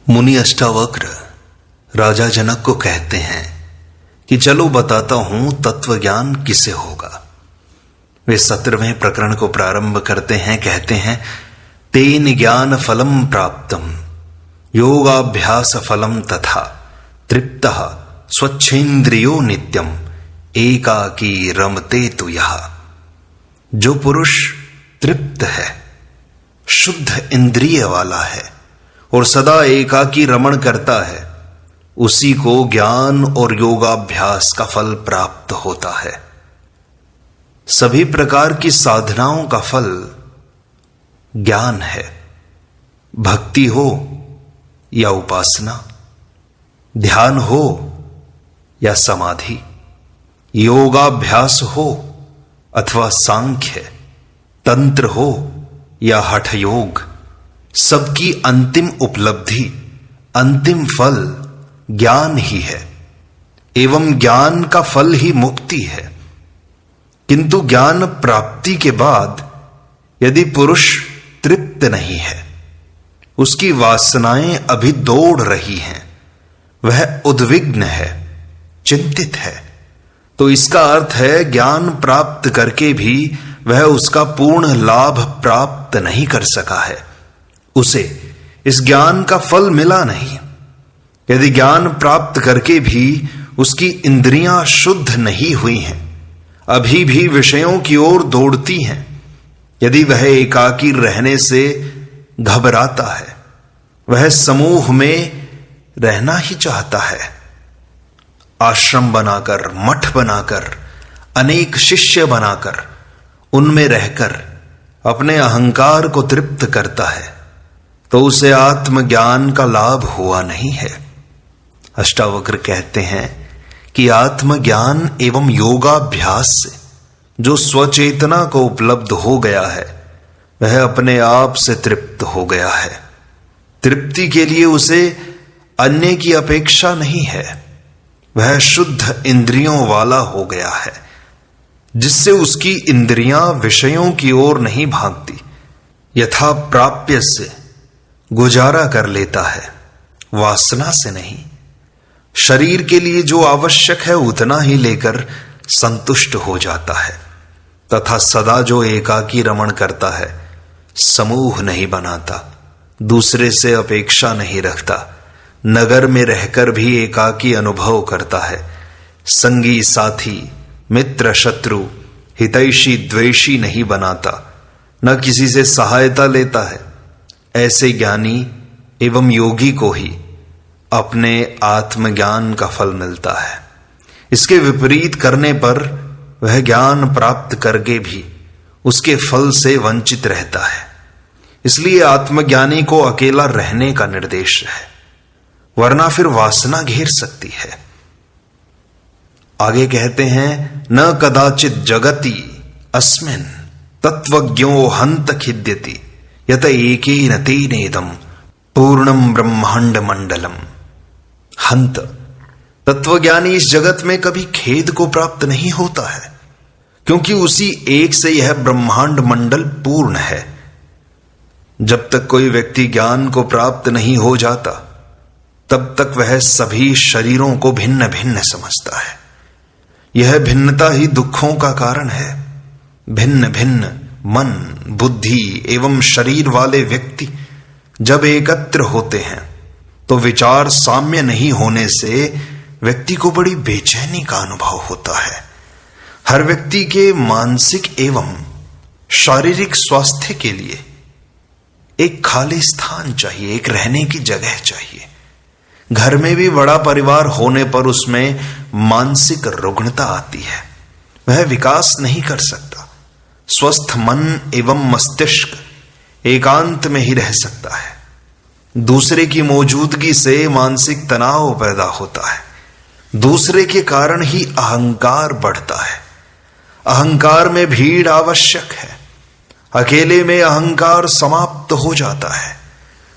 मुनि अष्टावक्र राजा जनक को कहते हैं कि चलो बताता हूं तत्व ज्ञान किसे होगा। वे 17वें प्रकरण को प्रारंभ करते हैं, कहते हैं तेन ज्ञान फलम प्राप्तम योगाभ्यास फलम तथा तृप्तः स्वच्छेन्द्रियो नित्यम एकाकी रमते तु यः। जो पुरुष तृप्त है, शुद्ध इंद्रिय वाला है और सदा एकाकी रमण करता है, उसी को ज्ञान और योगाभ्यास का फल प्राप्त होता है। सभी प्रकार की साधनाओं का फल ज्ञान है। भक्ति हो या उपासना, ध्यान हो या समाधि, योगाभ्यास हो अथवा सांख्य, तंत्र हो या हठ योग, सबकी अंतिम उपलब्धि, अंतिम फल ज्ञान ही है एवं ज्ञान का फल ही मुक्ति है। किंतु ज्ञान प्राप्ति के बाद यदि पुरुष तृप्त नहीं है, उसकी वासनाएं अभी दौड़ रही हैं, वह उद्विग्न है, चिंतित है, तो इसका अर्थ है ज्ञान प्राप्त करके भी वह उसका पूर्ण लाभ प्राप्त नहीं कर सका है, उसे इस ज्ञान का फल मिला नहीं। यदि ज्ञान प्राप्त करके भी उसकी इंद्रियां शुद्ध नहीं हुई हैं, अभी भी विषयों की ओर दौड़ती हैं, यदि वह एकाकी रहने से घबराता है, वह समूह में रहना ही चाहता है, आश्रम बनाकर, मठ बनाकर, अनेक शिष्य बनाकर, उनमें रहकर अपने अहंकार को तृप्त करता है, तो उसे आत्मज्ञान का लाभ हुआ नहीं है। अष्टावक्र कहते हैं कि आत्मज्ञान एवं योगाभ्यास से जो स्वचेतना को उपलब्ध हो गया है, वह अपने आप से तृप्त हो गया है। तृप्ति के लिए उसे अन्य की अपेक्षा नहीं है। वह शुद्ध इंद्रियों वाला हो गया है, जिससे उसकी इंद्रियां विषयों की ओर नहीं भागती, यथा प्राप्य से गुजारा कर लेता है, वासना से नहीं। शरीर के लिए जो आवश्यक है उतना ही लेकर संतुष्ट हो जाता है, तथा सदा जो एकाकी रमण करता है, समूह नहीं बनाता, दूसरे से अपेक्षा नहीं रखता, नगर में रहकर भी एकाकी अनुभव करता है, संगी साथी, मित्र शत्रु, हितैषी द्वेषी नहीं बनाता, न किसी से सहायता लेता है, ऐसे ज्ञानी एवं योगी को ही अपने आत्मज्ञान का फल मिलता है। इसके विपरीत करने पर वह ज्ञान प्राप्त करके भी उसके फल से वंचित रहता है। इसलिए आत्मज्ञानी को अकेला रहने का निर्देश है, वरना फिर वासना घेर सकती है। आगे कहते हैं न कदाचित जगति अस्मिन् तत्वज्ञो हंत खिद्यति यत एकेन तेनेदम पूर्णम ब्रह्मांड मंडलम। हंत तत्वज्ञानी इस जगत में कभी खेद को प्राप्त नहीं होता है, क्योंकि उसी एक से यह ब्रह्मांड मंडल पूर्ण है। जब तक कोई व्यक्ति ज्ञान को प्राप्त नहीं हो जाता, तब तक वह सभी शरीरों को भिन्न भिन्न समझता है। यह भिन्नता ही दुखों का कारण है। भिन्न भिन्न मन, बुद्धि एवं शरीर वाले व्यक्ति जब एकत्र होते हैं, तो विचार साम्य नहीं होने से व्यक्ति को बड़ी बेचैनी का अनुभव होता है। हर व्यक्ति के मानसिक एवं शारीरिक स्वास्थ्य के लिए एक खाली स्थान चाहिए, एक रहने की जगह चाहिए। घर में भी बड़ा परिवार होने पर उसमें मानसिक रुग्णता आती है, वह विकास नहीं कर सकता। स्वस्थ मन एवं मस्तिष्क एकांत में ही रह सकता है। दूसरे की मौजूदगी से मानसिक तनाव पैदा होता है। दूसरे के कारण ही अहंकार बढ़ता है। अहंकार में भीड़ आवश्यक है। अकेले में अहंकार समाप्त हो जाता है।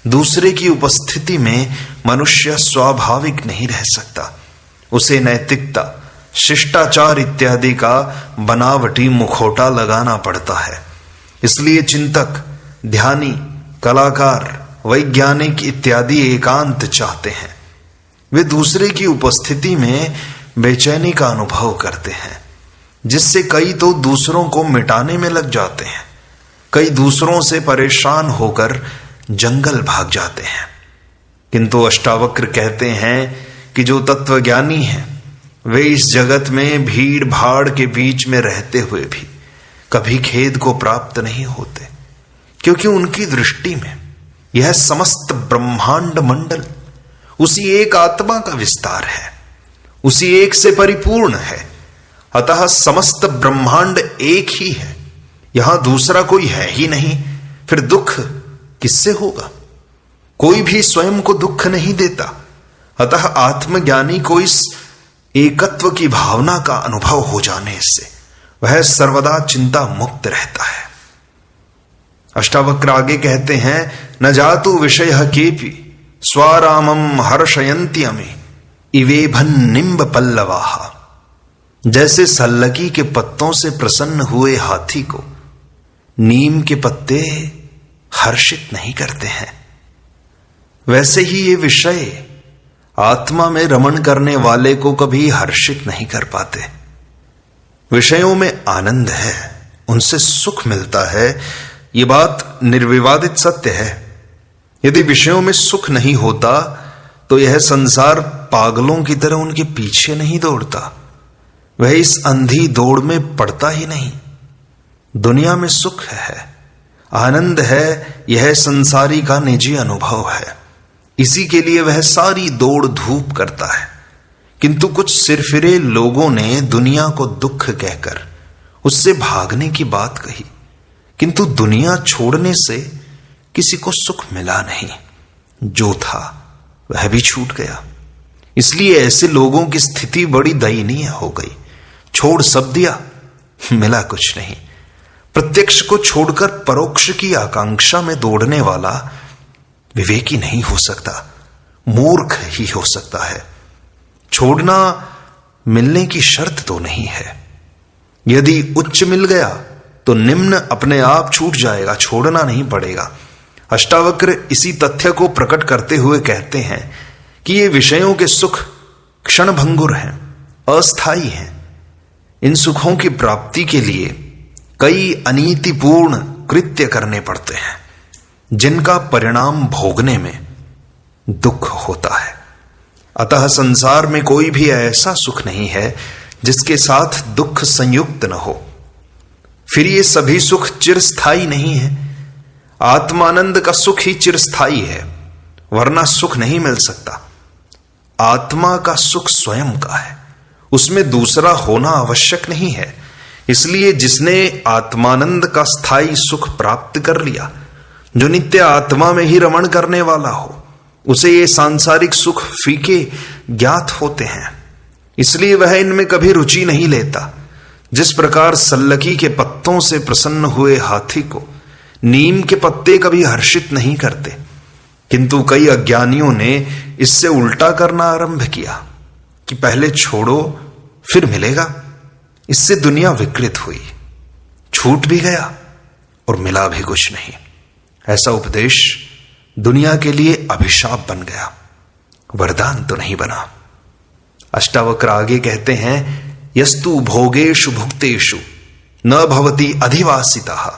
दूसरे की उपस्थिति में मनुष्य स्वाभाविक नहीं रह सकता। उसे नैतिकता, शिष्टाचार इत्यादि का बनावटी मुखौटा लगाना पड़ता है। इसलिए चिंतक, ध्यानी, कलाकार, वैज्ञानिक इत्यादि एकांत चाहते हैं। वे दूसरे की उपस्थिति में बेचैनी का अनुभव करते हैं, जिससे कई तो दूसरों को मिटाने में लग जाते हैं, कई दूसरों से परेशान होकर जंगल भाग जाते हैं। किंतु अष्टावक्र कहते हैं कि जो तत्वज्ञानी हैं वे इस जगत में भीड़ भाड़ के बीच में रहते हुए भी कभी खेद को प्राप्त नहीं होते, क्योंकि उनकी दृष्टि में यह समस्त ब्रह्मांड मंडल उसी एक आत्मा का विस्तार है, उसी एक से परिपूर्ण है। अतः समस्त ब्रह्मांड एक ही है, यहां दूसरा कोई है ही नहीं। फिर दुख किससे होगा? कोई भी स्वयं को दुख नहीं देता। अतः आत्मज्ञानी को इस एकत्व की भावना का अनुभव हो जाने से वह सर्वदा चिंता मुक्त रहता है। अष्टावक्र आगे कहते हैं, न जातु विषयः केपि स्वारामं हर्षयन्ति अमे इवेभन निम्ब पल्लवाः। जैसे सल्लकी के पत्तों से प्रसन्न हुए हाथी को नीम के पत्ते हर्षित नहीं करते हैं, वैसे ही ये विषय आत्मा में रमण करने वाले को कभी हर्षित नहीं कर पाते। विषयों में आनंद है, उनसे सुख मिलता है, ये बात निर्विवादित सत्य है। यदि विषयों में सुख नहीं होता तो यह संसार पागलों की तरह उनके पीछे नहीं दौड़ता, वह इस अंधी दौड़ में पड़ता ही नहीं। दुनिया में सुख है, आनंद है, यह संसारी का निजी अनुभव है, इसी के लिए वह सारी दौड़ धूप करता है। किंतु कुछ सिरफिरे लोगों ने दुनिया को दुख कहकर उससे भागने की बात कही, किंतु दुनिया छोड़ने से किसी को सुख मिला नहीं, जो था वह भी छूट गया। इसलिए ऐसे लोगों की स्थिति बड़ी दयनीय हो गई। छोड़ सब दिया, मिला कुछ नहीं। प्रत्यक्ष को छोड़कर परोक्ष की आकांक्षा में दौड़ने वाला विवेकी नहीं हो सकता, मूर्ख ही हो सकता है। छोड़ना मिलने की शर्त तो नहीं है। यदि उच्च मिल गया तो निम्न अपने आप छूट जाएगा, छोड़ना नहीं पड़ेगा। अष्टावक्र इसी तथ्य को प्रकट करते हुए कहते हैं कि ये विषयों के सुख क्षणभंगुर हैं, अस्थायी हैं। इन सुखों की प्राप्ति के लिए कई अनीतिपूर्ण कृत्य करने पड़ते हैं, जिनका परिणाम भोगने में दुख होता है। अतः संसार में कोई भी ऐसा सुख नहीं है जिसके साथ दुख संयुक्त न हो। फिर ये सभी सुख चिरस्थायी नहीं है। आत्मानंद का सुख ही चिरस्थायी है, वरना सुख नहीं मिल सकता। आत्मा का सुख स्वयं का है, उसमें दूसरा होना आवश्यक नहीं है। इसलिए जिसने आत्मानंद का स्थायी सुख प्राप्त कर लिया, जो नित्य आत्मा में ही रमण करने वाला हो, उसे ये सांसारिक सुख फीके ज्ञात होते हैं, इसलिए वह इनमें कभी रुचि नहीं लेता। जिस प्रकार सल्लकी के पत्तों से प्रसन्न हुए हाथी को नीम के पत्ते कभी हर्षित नहीं करते, किंतु कई अज्ञानियों ने इससे उल्टा करना आरंभ किया कि पहले छोड़ो फिर मिलेगा। इससे दुनिया विकृत हुई, छूट भी गया और मिला भी कुछ नहीं। ऐसा उपदेश दुनिया के लिए अभिशाप बन गया, वरदान तो नहीं बना। अष्टावक्र आगे कहते हैं, यस्तु भोगेषु भुक्तेषु न भवति अधिवासितः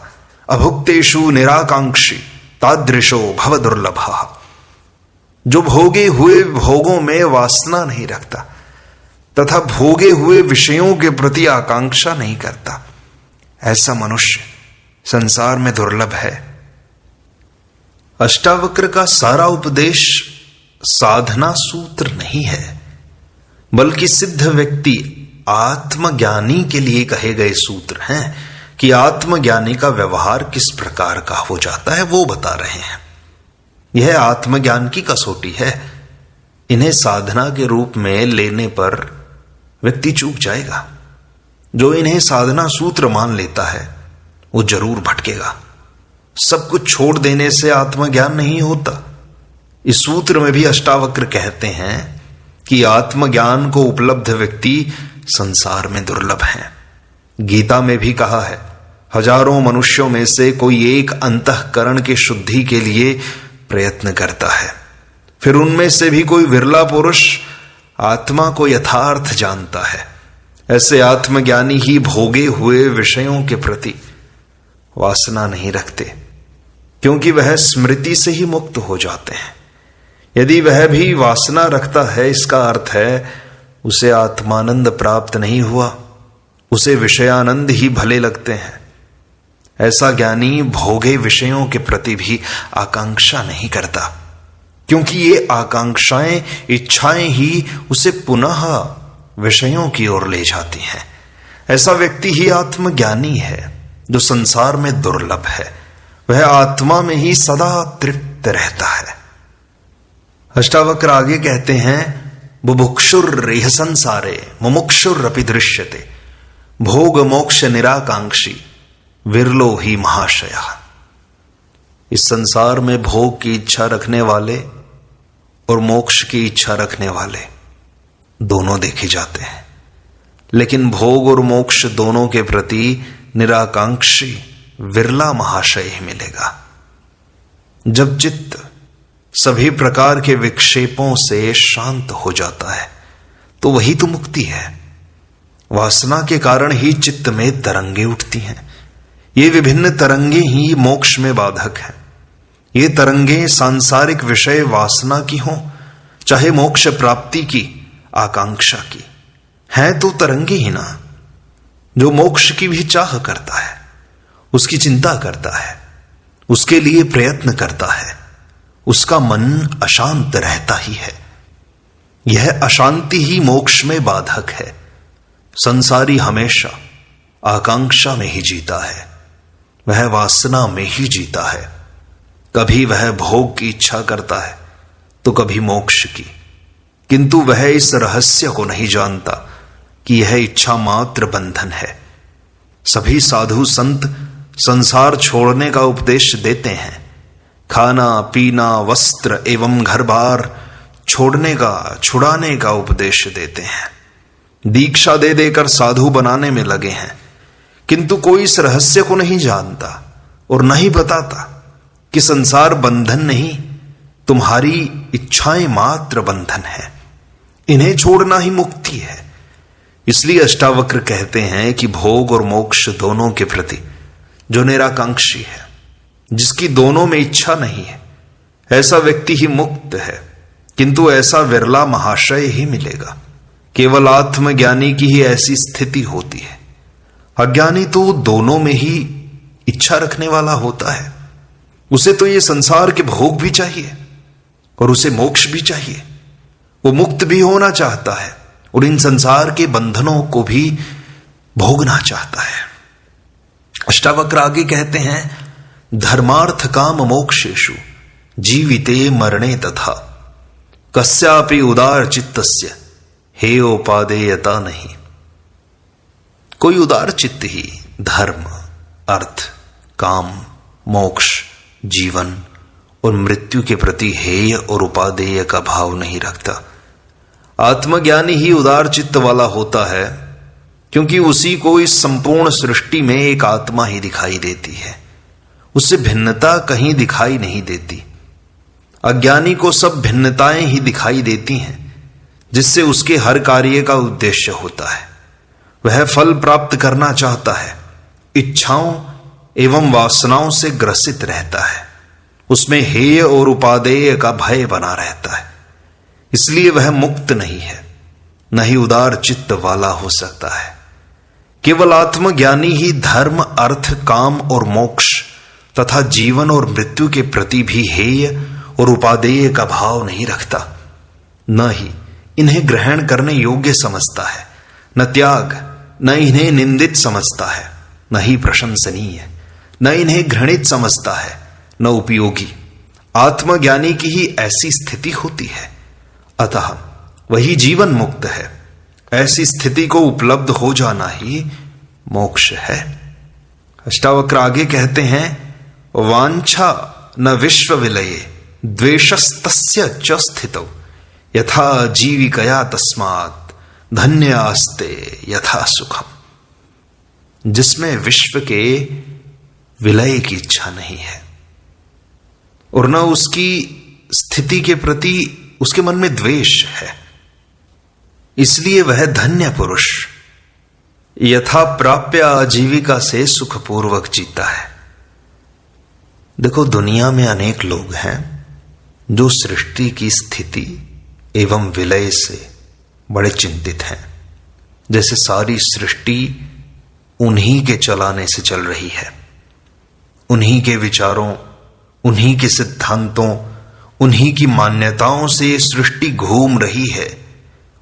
अभुक्तेषु निराकांक्षी तादृशो भव दुर्लभः। जो भोगे हुए भोगों में वासना नहीं रखता तथा भोगे हुए विषयों के प्रति आकांक्षा नहीं करता, ऐसा मनुष्य संसार में दुर्लभ है। अष्टावक्र का सारा उपदेश साधना सूत्र नहीं है, बल्कि सिद्ध व्यक्ति आत्मज्ञानी के लिए कहे गए सूत्र हैं कि आत्मज्ञानी का व्यवहार किस प्रकार का हो जाता है, वो बता रहे हैं। यह आत्मज्ञान की कसौटी है। इन्हें साधना के रूप में लेने पर व्यक्ति चूक जाएगा। जो इन्हें साधना सूत्र मान लेता है वो जरूर भटकेगा। सब कुछ छोड़ देने से आत्मज्ञान नहीं होता। इस सूत्र में भी अष्टावक्र कहते हैं कि आत्मज्ञान को उपलब्ध व्यक्ति संसार में दुर्लभ हैं। गीता में भी कहा है, हजारों मनुष्यों में से कोई एक अंतःकरण की शुद्धि के लिए प्रयत्न करता है। फिर उनमें से भी कोई विरला पुरुष आत्मा को यथार्थ जानता है। ऐसे आत्मज्ञानी ही भोगे हुए विषयों के प्रति वासना नहीं रखते, क्योंकि वह स्मृति से ही मुक्त हो जाते हैं। यदि वह भी वासना रखता है, इसका अर्थ है उसे आत्मानंद प्राप्त नहीं हुआ, उसे विषयानंद ही भले लगते हैं। ऐसा ज्ञानी भोगे विषयों के प्रति भी आकांक्षा नहीं करता, क्योंकि ये आकांक्षाएं, इच्छाएं ही उसे पुनः विषयों की ओर ले जाती हैं। ऐसा व्यक्ति ही आत्मज्ञानी है, जो संसार में दुर्लभ है। वह आत्मा में ही सदा तृप्त रहता है। अष्टावक्र आगे कहते हैं, बुभुक्षुर इह संसारे मुमुक्षुरपि दृश्यते भोग मोक्ष निराकांक्षी विरलो ही महाशया। इस संसार में भोग की इच्छा रखने वाले और मोक्ष की इच्छा रखने वाले दोनों देखे जाते हैं, लेकिन भोग और मोक्ष दोनों के प्रति निराकांक्षी विरला महाशय ही मिलेगा। जब चित्त सभी प्रकार के विक्षेपों से शांत हो जाता है, तो वही तो मुक्ति है। वासना के कारण ही चित्त में तरंगे उठती हैं। ये विभिन्न तरंगे ही मोक्ष में बाधक हैं। ये तरंगे सांसारिक विषय वासना की हों, चाहे मोक्ष प्राप्ति की आकांक्षा की, हैं तो तरंगे ही ना। जो मोक्ष की भी चाह करता है, उसकी चिंता करता है, उसके लिए प्रयत्न करता है, उसका मन अशांत रहता ही है। यह अशांति ही मोक्ष में बाधक है। संसारी हमेशा आकांक्षा में ही जीता है, वह वासना में ही जीता है। कभी वह भोग की इच्छा करता है तो कभी मोक्ष की, किंतु वह इस रहस्य को नहीं जानता कि यह इच्छा मात्र बंधन है। सभी साधु संत संसार छोड़ने का उपदेश देते हैं, खाना पीना वस्त्र एवं घर बार छोड़ने का, छुड़ाने का उपदेश देते हैं। दीक्षा दे देकर साधु बनाने में लगे हैं, किंतु कोई इस रहस्य को नहीं जानता और नहीं बताता कि संसार बंधन नहीं, तुम्हारी इच्छाएं मात्र बंधन है। इन्हें छोड़ना ही मुक्ति है। इसलिए अष्टावक्र कहते हैं कि भोग और मोक्ष दोनों के प्रति जो निराकांक्षी है, जिसकी दोनों में इच्छा नहीं है, ऐसा व्यक्ति ही मुक्त है। किंतु ऐसा विरला महाशय ही मिलेगा। केवल आत्मज्ञानी की ही ऐसी स्थिति होती है। अज्ञानी तो दोनों में ही इच्छा रखने वाला होता है। उसे तो ये संसार के भोग भी चाहिए और उसे मोक्ष भी चाहिए। वो मुक्त भी होना चाहता है और इन संसार के बंधनों को भी भोगना चाहता है। अष्टावक्र आगे कहते हैं, धर्मार्थ काम मोक्षेषु जीविते मरणे तथा कस्यापि उदार चित्तस्य हेयोपादेयता नहीं। कोई उदार चित्त ही धर्म, अर्थ, काम, मोक्ष, जीवन और मृत्यु के प्रति हेय और उपादेय का भाव नहीं रखता। आत्मज्ञानी ही उदार चित्त वाला होता है, क्योंकि उसी को इस संपूर्ण सृष्टि में एक आत्मा ही दिखाई देती है। उससे भिन्नता कहीं दिखाई नहीं देती। अज्ञानी को सब भिन्नताएं ही दिखाई देती हैं, जिससे उसके हर कार्य का उद्देश्य होता है। वह फल प्राप्त करना चाहता है, इच्छाओं एवं वासनाओं से ग्रसित रहता है। उसमें हेय और उपादेय का भय बना रहता है। इसलिए वह मुक्त नहीं है, न ही उदार चित्त वाला हो सकता है। केवल आत्मज्ञानी ही धर्म, अर्थ, काम और मोक्ष तथा जीवन और मृत्यु के प्रति भी हेय और उपादेय का भाव नहीं रखता, न ही इन्हें ग्रहण करने योग्य समझता है, न त्याग, न इन्हें निंदित समझता है, न ही प्रशंसनीय, न इन्हें घृणित समझता है, न उपयोगी। आत्मज्ञानी की ही ऐसी स्थिति होती है, अतः वही जीवन मुक्त है। ऐसी स्थिति को उपलब्ध हो जाना ही मोक्ष है। अष्टावक्र आगे कहते हैं, वांछा न विश्व विलये द्वेषस्तस्य च स्थितौ यथा जीविकया तस्मात् धन्य आस्ते यथा सुखम। जिसमें विश्व के विलय की इच्छा नहीं है, और न उसकी स्थिति के प्रति उसके मन में द्वेष है। इसलिए वह धन्य पुरुष यथा प्राप्य आजीविका से सुखपूर्वक जीता है। देखो, दुनिया में अनेक लोग हैं जो सृष्टि की स्थिति एवं विलय से बड़े चिंतित हैं, जैसे सारी सृष्टि उन्हीं के चलाने से चल रही है, उन्हीं के विचारों, उन्हीं के सिद्धांतों, उन्हीं की मान्यताओं से ये सृष्टि घूम रही है,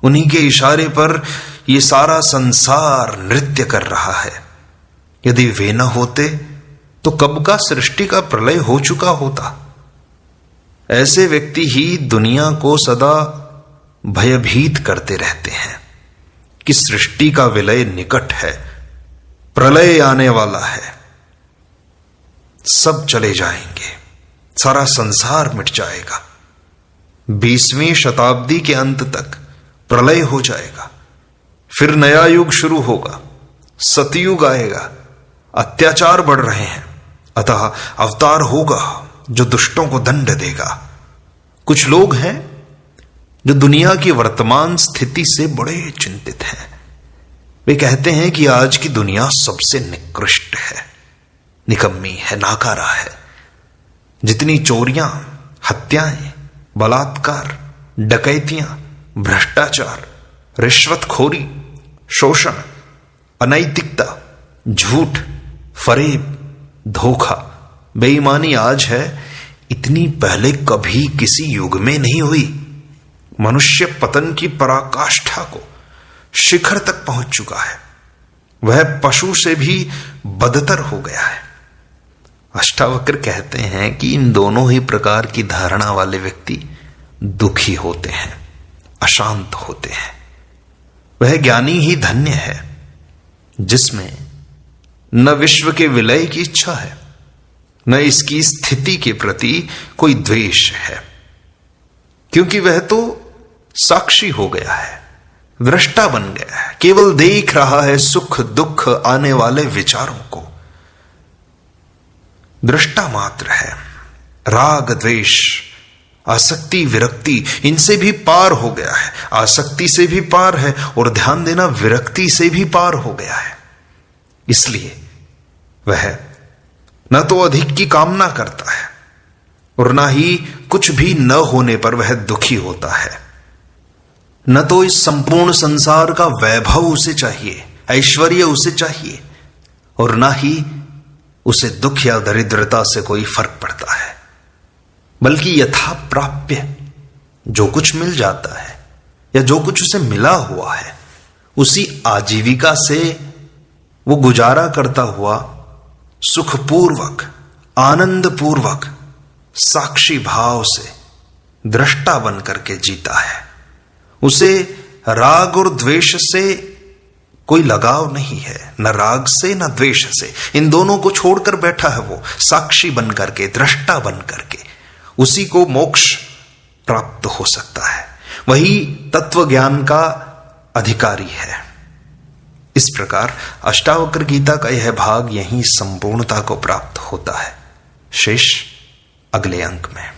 उन्हीं के इशारे पर ये सारा संसार नृत्य कर रहा है। यदि वे न होते तो कब का सृष्टि का प्रलय हो चुका होता। ऐसे व्यक्ति ही दुनिया को सदा भयभीत करते रहते हैं कि सृष्टि का विलय निकट है, प्रलय आने वाला है, सब चले जाएंगे, सारा संसार मिट जाएगा, 20वीं शताब्दी के अंत तक प्रलय हो जाएगा, फिर नया युग शुरू होगा, सतयुग आएगा, अत्याचार बढ़ रहे हैं, अतः अवतार होगा जो दुष्टों को दंड देगा। कुछ लोग हैं जो दुनिया की वर्तमान स्थिति से बड़े चिंतित हैं। वे कहते हैं कि आज की दुनिया सबसे निकृष्ट है, निकम्मी है, नाकारा है। जितनी चोरियां, हत्याएं, बलात्कार, डकैतियां, भ्रष्टाचार, रिश्वतखोरी, शोषण, अनैतिकता, झूठ, फरेब, धोखा, बेईमानी आज है, इतनी पहले कभी किसी युग में नहीं हुई। मनुष्य पतन की पराकाष्ठा को शिखर तक पहुंच चुका है, वह पशु से भी बदतर हो गया है। अष्टावक्र कहते हैं कि इन दोनों ही प्रकार की धारणा वाले व्यक्ति दुखी होते हैं, अशांत होते हैं। वह ज्ञानी ही धन्य है जिसमें न विश्व के विलय की इच्छा है, न इसकी स्थिति के प्रति कोई द्वेष है, क्योंकि वह तो साक्षी हो गया है, दृष्टा बन गया है, केवल देख रहा है सुख दुख आने वाले विचारों को, दृष्टा मात्र है। राग द्वेष, आसक्ति विरक्ति, इनसे भी पार हो गया है, आसक्ति से भी पार है और ध्यान देना विरक्ति से भी पार हो गया है। इसलिए वह न तो अधिक की कामना करता है और न ही कुछ भी न होने पर वह दुखी होता है। न तो इस संपूर्ण संसार का वैभव उसे चाहिए, ऐश्वर्य उसे चाहिए, और न ही उसे दुख या दरिद्रता से कोई फर्क पड़ता है, बल्कि यथा प्राप्य जो कुछ मिल जाता है या जो कुछ उसे मिला हुआ है उसी आजीविका से वो गुजारा करता हुआ सुखपूर्वक, आनंदपूर्वक, साक्षी भाव से दृष्टा बन करके जीता है। उसे राग और द्वेष से कोई लगाव नहीं है, न राग से न द्वेष से। इन दोनों को छोड़कर बैठा है वो, साक्षी बन करके, दृष्टा बन करके। उसी को मोक्ष प्राप्त हो सकता है, वही तत्व ज्ञान का अधिकारी है। इस प्रकार अष्टावक्र गीता का यह भाग यहीं संपूर्णता को प्राप्त होता है। शेष अगले अंक में।